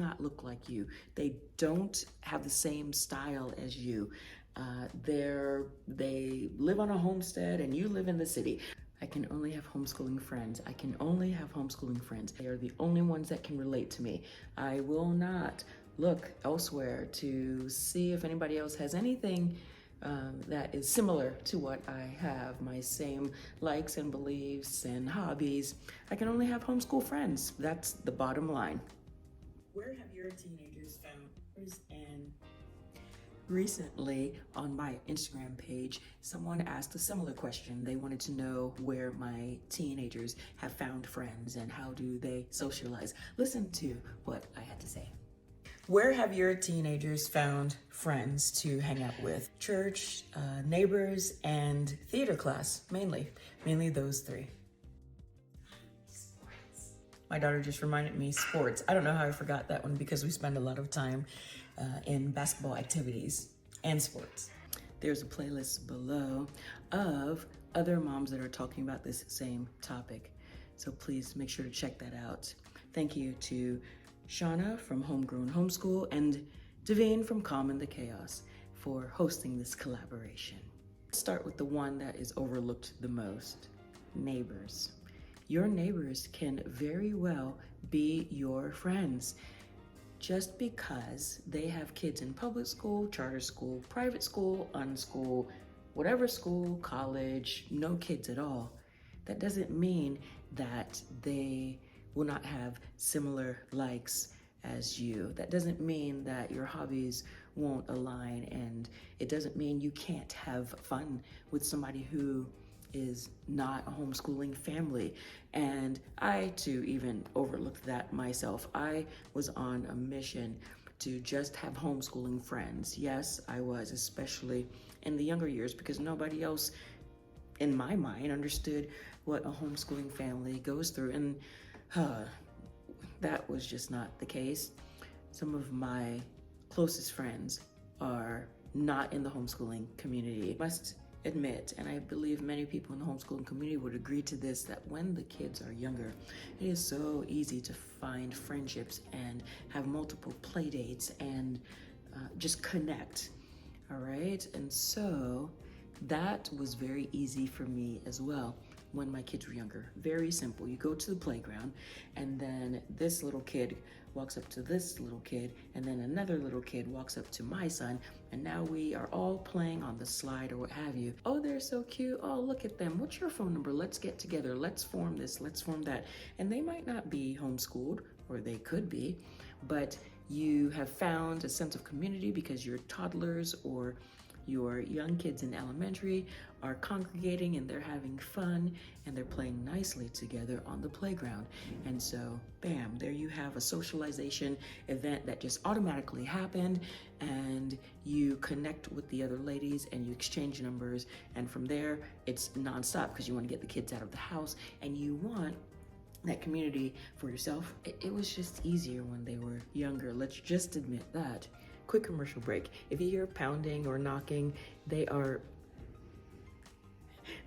not look like you. They don't have the same style as you. They live on a homestead and you live in the city. I can only have homeschooling friends. I can only have homeschooling friends. They are the only ones that can relate to me. I will not look elsewhere to see if anybody else has anything that is similar to what I have, my same likes and beliefs and hobbies. I can only have homeschool friends. That's the bottom line. Where have your teenagers found friends? And recently on my Instagram page, someone asked a similar question. They wanted to know where my teenagers have found friends and how do they socialize. Listen to what I had to say. Where have your teenagers found friends to hang out with? Church, neighbors, and theater class, mainly those three. My daughter just reminded me, sports. I don't know how I forgot that one because we spend a lot of time in basketball activities and sports. There's a playlist below of other moms that are talking about this same topic. So please make sure to check that out. Thank you to Shauna from Homegrown Homeschool and Davene from Calm in the Chaos for hosting this collaboration. Let's start with the one that is overlooked the most, neighbors. Your neighbors can very well be your friends. Just because they have kids in public school, charter school, private school, unschool, whatever school, college, no kids at all, that doesn't mean that they will not have similar likes as you. That doesn't mean that your hobbies won't align, and it doesn't mean you can't have fun with somebody who is not a homeschooling family. And I too even overlooked that myself. I was on a mission to just have homeschooling friends. Yes, I was, especially in the younger years, because nobody else in my mind understood what a homeschooling family goes through. And that was just not the case. Some of my closest friends are not in the homeschooling community. I must admit, and I believe many people in the homeschooling community would agree to this, that when the kids are younger, it is so easy to find friendships and have multiple play dates and just connect, all right? And so that was very easy for me as well when my kids were younger. Very simple. You go to the playground and then this little kid walks up to this little kid and then another little kid walks up to my son, and now we are all playing on the slide or what have you. Oh, they're so cute. Oh, look at them. What's your phone number? Let's get together. Let's form this. Let's form that. And they might not be homeschooled, or they could be, but you have found a sense of community because your toddlers or your young kids in elementary are congregating and they're having fun and they're playing nicely together on the playground. And so, bam, there you have a socialization event that just automatically happened, and you connect with the other ladies and you exchange numbers, and from there it's nonstop because you want to get the kids out of the house and you want that community for yourself. It was just easier when they were younger. Let's just admit that. Quick commercial break. If you hear pounding or knocking, they are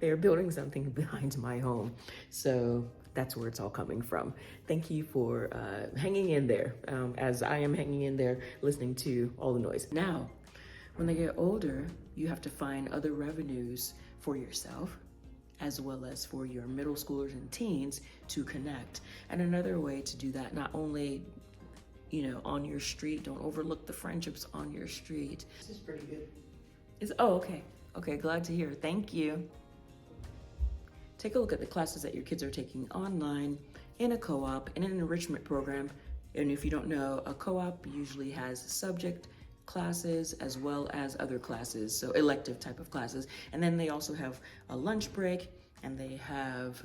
building something behind my home. So that's where it's all coming from. Thank you for hanging in there as I am hanging in there listening to all the noise. Now, when they get older, you have to find other revenues for yourself as well as for your middle schoolers and teens to connect. And another way to do that, not only on your street, don't overlook the friendships on your street. This is pretty good. Okay, glad to hear. Thank you. Take a look at the classes that your kids are taking online, in a co-op, in an enrichment program. And if you don't know, a co-op usually has subject classes as well as other classes, so elective type of classes. And then they also have a lunch break, and they have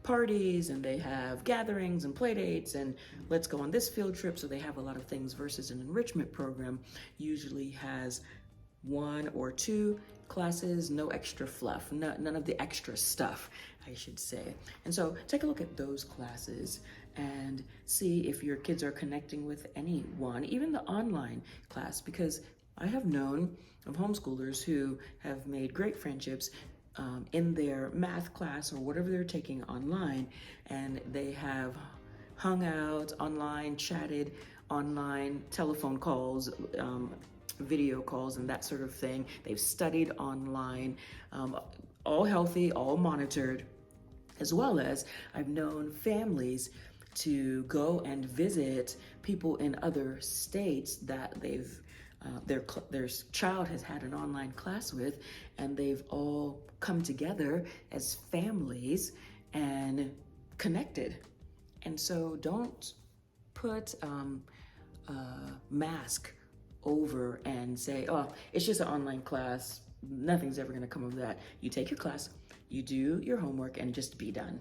parties, and they have gatherings and play dates, and let's go on this field trip. So they have a lot of things, versus an enrichment program usually has 1 or 2 classes, no extra fluff, none of the extra stuff, I should say. And so take a look at those classes and see if your kids are connecting with anyone, even the online class, because I have known of homeschoolers who have made great friendships in their math class or whatever they're taking online, and they have hung out online, chatted online, telephone calls, video calls, and that sort of thing. They've studied online, all healthy, all monitored, as well as I've known families to go and visit people in other states that their child has had an online class with, and they've all come together as families and connected. And so don't put a mask over and say, oh, it's just an online class, nothing's ever going to come of that. You take your class, you do your homework, and just be done.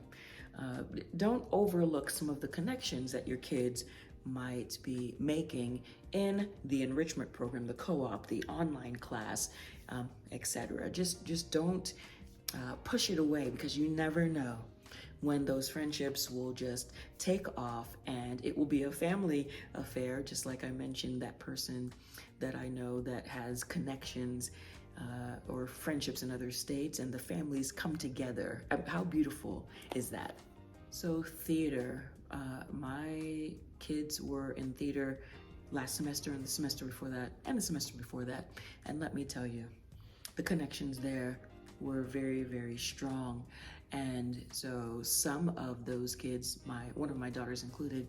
Don't overlook some of the connections that your kids might be making in the enrichment program, the co-op, the online class, etc. Just don't push it away, because you never know when those friendships will just take off, and it will be a family affair, just like I mentioned that person that I know that has connections or friendships in other states, and the families come together. How beautiful is that? So theater, my kids were in theater last semester and the semester before that and the semester before that, and let me tell you, the connections there were very, very strong. And so some of those kids, one of my daughters included,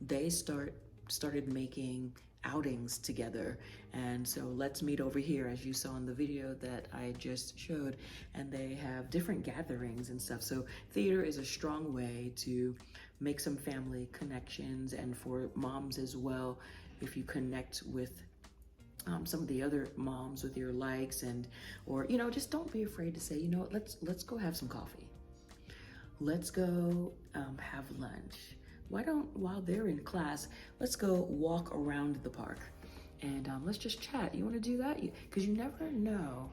they started making outings together. And so let's meet over here, as you saw in the video that I just showed, and they have different gatherings and stuff. So theater is a strong way to make some family connections, and for moms as well, if you connect with some of the other moms with your likes, or just don't be afraid to say, you know what, let's go have some coffee. Let's go have lunch. Why don't, while they're in class, let's go walk around the park and let's just chat. You want to do that? Because you never know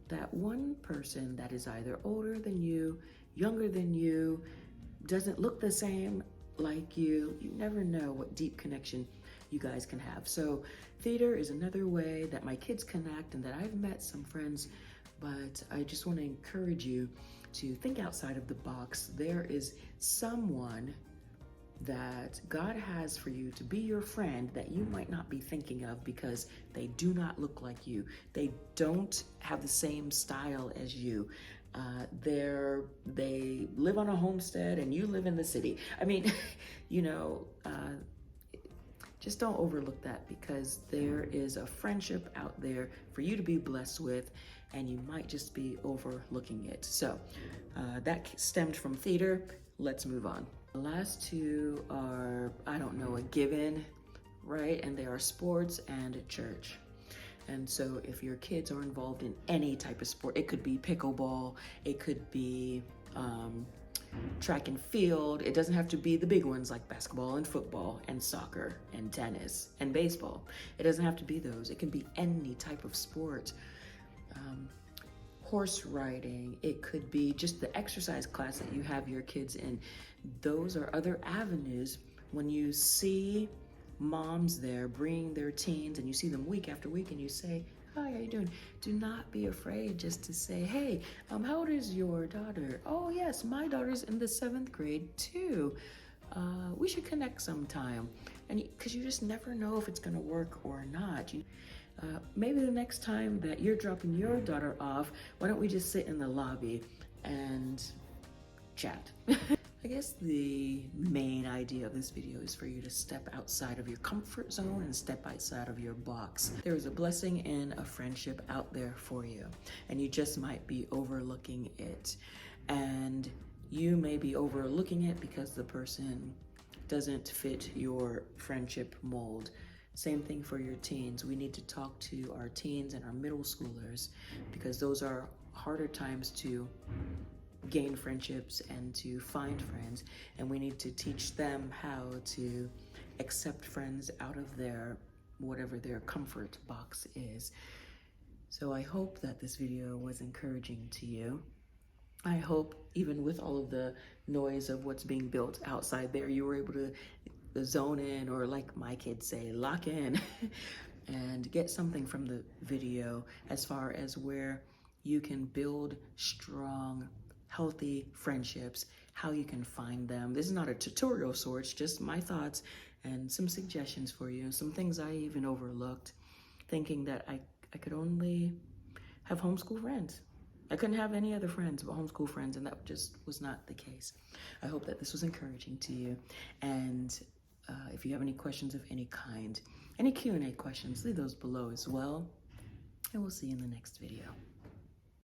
that one person that is either older than you, younger than you, doesn't look the same like you. You never know what deep connection you guys can have. So theater is another way that my kids connect and that I've met some friends, but I just want to encourage you to think outside of the box. There is someone that God has for you to be your friend that you might not be thinking of, because they do not look like you. They don't have the same style as you. They live on a homestead and you live in the city. I mean, just don't overlook that, because there is a friendship out there for you to be blessed with, and you might just be overlooking it. So that stemmed from theater. Let's move on. The last two are, I don't know, a given, right? And they are sports and church. And so if your kids are involved in any type of sport, it could be pickleball, it could be track and field. It doesn't have to be the big ones like basketball and football and soccer and tennis and baseball. It doesn't have to be those. It can be any type of sport. Horse riding, it could be just the exercise class that you have your kids in. Those are other avenues. When you see moms there bringing their teens and you see them week after week and you say, hi, how you doing? Do not be afraid just to say, hey, how old is your daughter? Oh yes, my daughter's in the 7th grade too. We should connect sometime. And because you just never know if it's gonna work or not. Maybe the next time that you're dropping your daughter off, why don't we just sit in the lobby and chat? I guess the main idea of this video is for you to step outside of your comfort zone and step outside of your box. There is a blessing in a friendship out there for you, and you just might be overlooking it. And you may be overlooking it because the person doesn't fit your friendship mold. Same thing for your teens. We need to talk to our teens and our middle schoolers, because those are harder times to gain friendships and to find friends, and we need to teach them how to accept friends out of whatever their comfort box is. So I hope that this video was encouraging to you. I hope even with all of the noise of what's being built outside there, you were able to zone in, or like my kids say, lock in and get something from the video as far as where you can build strong, healthy friendships how you can find them. This is not a tutorial sorts, just my thoughts and some suggestions for you, some things I even overlooked, thinking that I could only have homeschool friends. I couldn't have any other friends but homeschool friends, and that just was not the case. I hope that this was encouraging to you. And if you have any questions of any kind, any Q&A questions, leave those below as well. And we'll see you in the next video.